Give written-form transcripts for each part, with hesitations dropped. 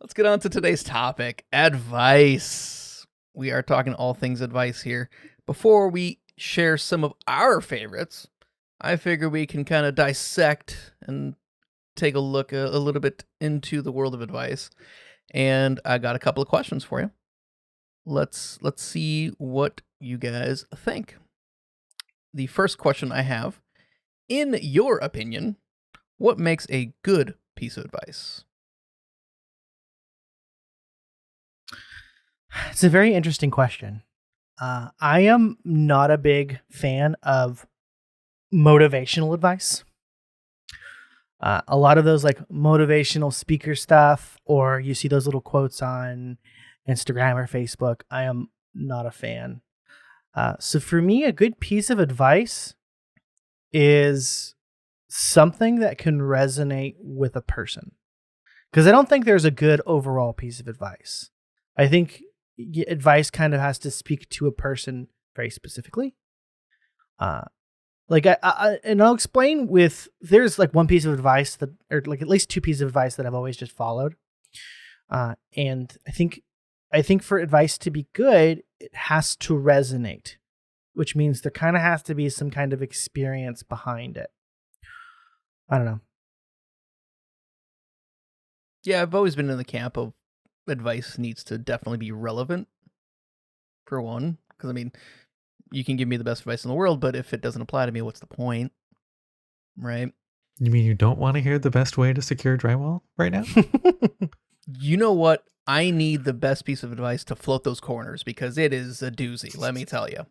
Let's get on to today's topic, advice. We are talking all things advice here. Before we share some of our favorites, I figure we can kind of dissect and take a look a little bit into the world of advice. And I got a couple of questions for you. Let's see what you guys think. The first question I have, in your opinion, what makes a good piece of advice? It's a very interesting question. I am not a big fan of motivational advice. A lot of those like motivational speaker stuff, or you see those little quotes on Instagram or Facebook, I am not a fan. So for me, a good piece of advice is something that can resonate with a person. Because I don't think there's a good overall piece of advice. I think advice kind of has to speak to a person very specifically. And I'll explain there's like one piece of advice or like at least two pieces of advice that I've always just followed. And I think for advice to be good, it has to resonate, which means there kind of has to be some kind of experience behind it. I don't know. Yeah, I've always been in the camp of advice needs to definitely be relevant, for one. Because, I mean, you can give me the best advice in the world, but if it doesn't apply to me, what's the point? Right? You mean you don't want to hear the best way to secure drywall right now? You know what? I need the best piece of advice to float those corners because it is a doozy, let me tell you.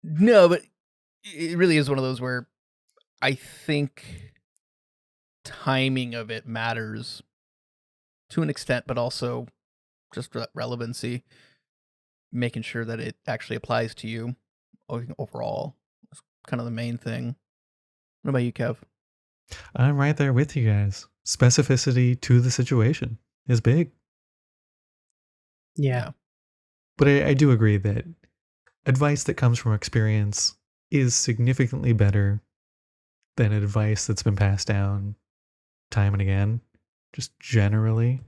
No, but it really is one of those where I think timing of it matters to an extent, but also just relevancy, making sure that it actually applies to you overall. That's kind of the main thing. What about you, Kev? I'm right there with you guys. Specificity to the situation is big. Yeah. But I do agree that advice that comes from experience is significantly better than advice that's been passed down time and again, just generally.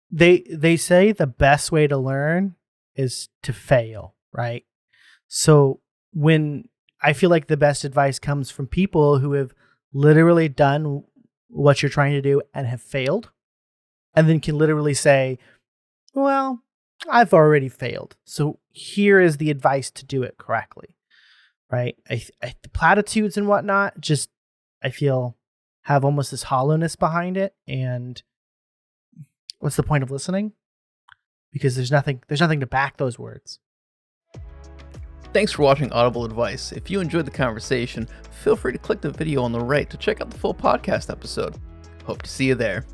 They say the best way to learn is to fail, right? So when I feel like the best advice comes from people who have literally done what you're trying to do and have failed, and then can literally say, well, I've already failed, so here is the advice to do it correctly, right? The platitudes and whatnot, just I feel have almost this hollowness behind it, and what's the point of listening? Because there's nothing to back those words. Thanks for watching Audible Advice. If you enjoyed the conversation, feel free to click the video on the right to check out the full podcast episode. Hope to see you there.